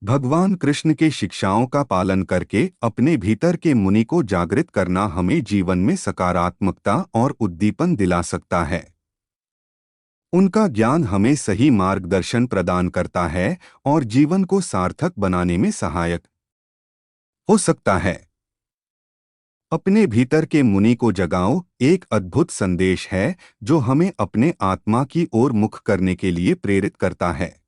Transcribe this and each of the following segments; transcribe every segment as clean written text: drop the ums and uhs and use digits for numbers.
भगवान कृष्ण के शिक्षाओं का पालन करके अपने भीतर के मुनि को जागृत करना हमें जीवन में सकारात्मकता और उद्दीपन दिला सकता है। उनका ज्ञान हमें सही मार्गदर्शन प्रदान करता है और जीवन को सार्थक बनाने में सहायक हो सकता है। अपने भीतर के मुनि को जगाओ एक अद्भुत संदेश है जो हमें अपने आत्मा की ओर मुख करने के लिए प्रेरित करता है।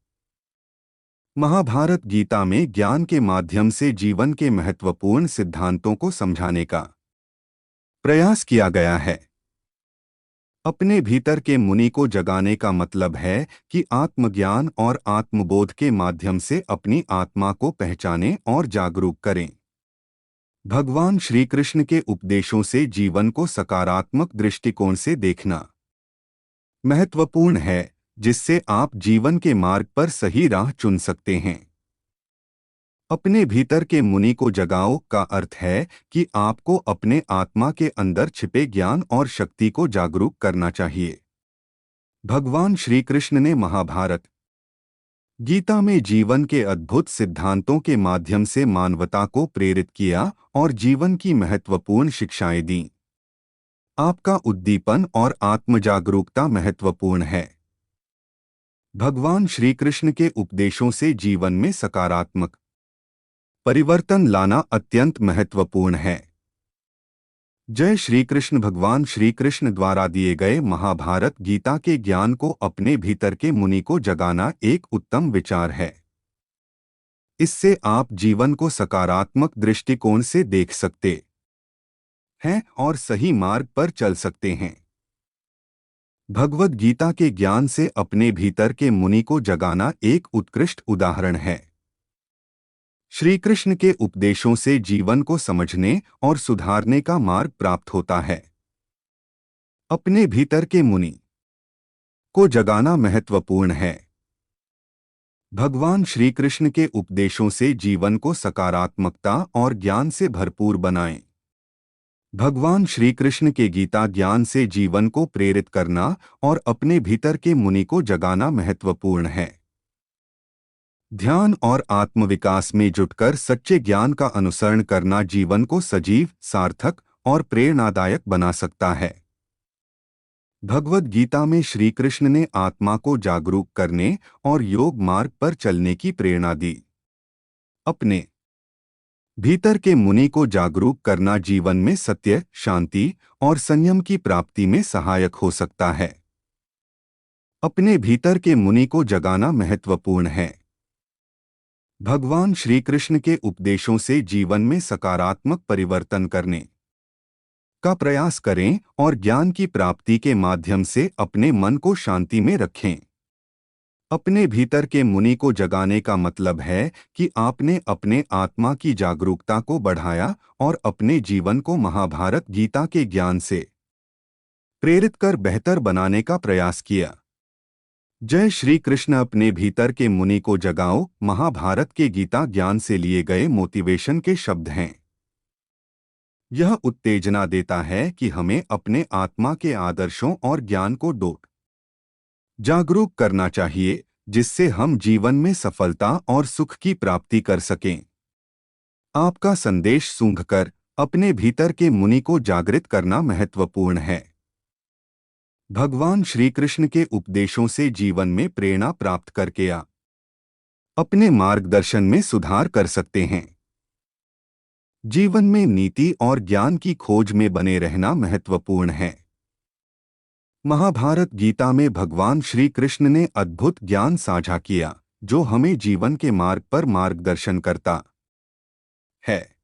महाभारत गीता में ज्ञान के माध्यम से जीवन के महत्वपूर्ण सिद्धांतों को समझाने का प्रयास किया गया है। अपने भीतर के मुनि को जगाने का मतलब है कि आत्मज्ञान और आत्मबोध के माध्यम से अपनी आत्मा को पहचानें और जागरूक करें। भगवान श्री कृष्ण के उपदेशों से जीवन को सकारात्मक दृष्टिकोण से देखना महत्वपूर्ण है, जिससे आप जीवन के मार्ग पर सही राह चुन सकते हैं। अपने भीतर के मुनि को जगाओ का अर्थ है कि आपको अपने आत्मा के अंदर छिपे ज्ञान और शक्ति को जागरूक करना चाहिए। भगवान श्री कृष्ण ने महाभारत गीता में जीवन के अद्भुत सिद्धांतों के माध्यम से मानवता को प्रेरित किया और जीवन की महत्वपूर्ण शिक्षाएं दी। आपका उद्दीपन और आत्मजागरूकता महत्वपूर्ण है। भगवान श्री कृष्ण के उपदेशों से जीवन में सकारात्मक परिवर्तन लाना अत्यंत महत्वपूर्ण है। जय श्री कृष्ण। भगवान श्री कृष्ण द्वारा दिए गए महाभारत गीता के ज्ञान को अपने भीतर के मुनि को जगाना एक उत्तम विचार है। इससे आप जीवन को सकारात्मक दृष्टिकोण से देख सकते हैं और सही मार्ग पर चल सकते हैं। भगवद गीता के ज्ञान से अपने भीतर के मुनि को जगाना एक उत्कृष्ट उदाहरण है। श्री कृष्ण के उपदेशों से जीवन को समझने और सुधारने का मार्ग प्राप्त होता है। अपने भीतर के मुनि को जगाना महत्वपूर्ण है। भगवान श्री कृष्ण के उपदेशों से जीवन को सकारात्मकता और ज्ञान से भरपूर बनाएं। भगवान श्री कृष्ण के गीता ज्ञान से जीवन को प्रेरित करना और अपने भीतर के मुनि को जगाना महत्वपूर्ण है। ध्यान और आत्मविकास में जुटकर सच्चे ज्ञान का अनुसरण करना जीवन को सजीव, सार्थक और प्रेरणादायक बना सकता है। भगवद गीता में श्री कृष्ण ने आत्मा को जागरूक करने और योग मार्ग पर चलने की प्रेरणा दी। अपने भीतर के मुनि को जागरूक करना जीवन में सत्य, शांति और संयम की प्राप्ति में सहायक हो सकता है। अपने भीतर के मुनि को जगाना महत्वपूर्ण है। भगवान श्री कृष्ण के उपदेशों से जीवन में सकारात्मक परिवर्तन करने का प्रयास करें और ज्ञान की प्राप्ति के माध्यम से अपने मन को शांति में रखें। अपने भीतर के मुनि को जगाने का मतलब है कि आपने अपने आत्मा की जागरूकता को बढ़ाया और अपने जीवन को महाभारत गीता के ज्ञान से प्रेरित कर बेहतर बनाने का प्रयास किया। जय श्री कृष्ण। अपने भीतर के मुनि को जगाओ महाभारत के गीता ज्ञान से लिए गए मोटिवेशन के शब्द हैं। यह उत्तेजना देता है कि हमें अपने आत्मा के आदर्शों और ज्ञान को जागरूक करना चाहिए, जिससे हम जीवन में सफलता और सुख की प्राप्ति कर सकें। आपका संदेश सूंघकर अपने भीतर के मुनि को जागृत करना महत्वपूर्ण है। भगवान श्री कृष्ण के उपदेशों से जीवन में प्रेरणा प्राप्त करके आप अपने मार्गदर्शन में सुधार कर सकते हैं। जीवन में नीति और ज्ञान की खोज में बने रहना महत्वपूर्ण है। महाभारत गीता में भगवान श्री कृष्ण ने अद्भुत ज्ञान साझा किया, जो हमें जीवन के मार्ग पर मार्गदर्शन करता है।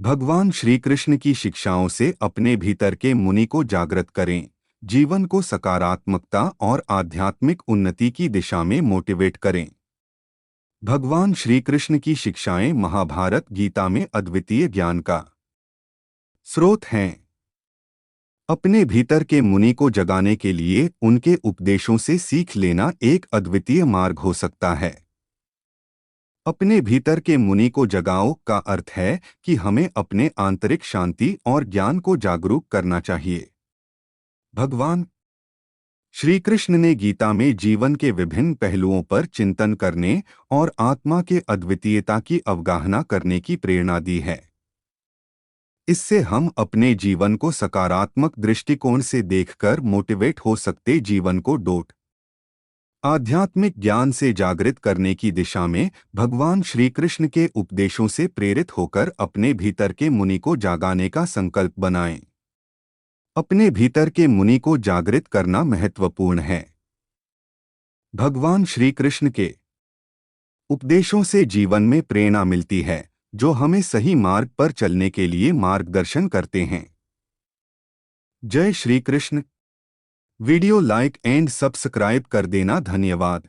भगवान श्री कृष्ण की शिक्षाओं से अपने भीतर के मुनि को जागृत करें, जीवन को सकारात्मकता और आध्यात्मिक उन्नति की दिशा में मोटिवेट करें। भगवान श्री कृष्ण की शिक्षाएं महाभारत गीता में अद्वितीय ज्ञान का स्रोत हैं। अपने भीतर के मुनि को जगाने के लिए उनके उपदेशों से सीख लेना एक अद्वितीय मार्ग हो सकता है। अपने भीतर के मुनि को जगाओ का अर्थ है कि हमें अपने आंतरिक शांति और ज्ञान को जागरूक करना चाहिए। भगवान श्री कृष्ण ने गीता में जीवन के विभिन्न पहलुओं पर चिंतन करने और आत्मा के अद्वितीयता की अवगाहना करने की प्रेरणा दी है। इससे हम अपने जीवन को सकारात्मक दृष्टिकोण से देखकर मोटिवेट हो सकते जीवन को डोट आध्यात्मिक ज्ञान से जागृत करने की दिशा में भगवान श्री कृष्ण के उपदेशों से प्रेरित होकर अपने भीतर के मुनि को जागाने का संकल्प बनाएं। अपने भीतर के मुनि को जागृत करना महत्वपूर्ण है। भगवान श्री कृष्ण के उपदेशों से जीवन में प्रेरणा मिलती है, जो हमें सही मार्ग पर चलने के लिए मार्गदर्शन करते हैं। जय Shri Krishna. Video like and subscribe कर देना। धन्यवाद।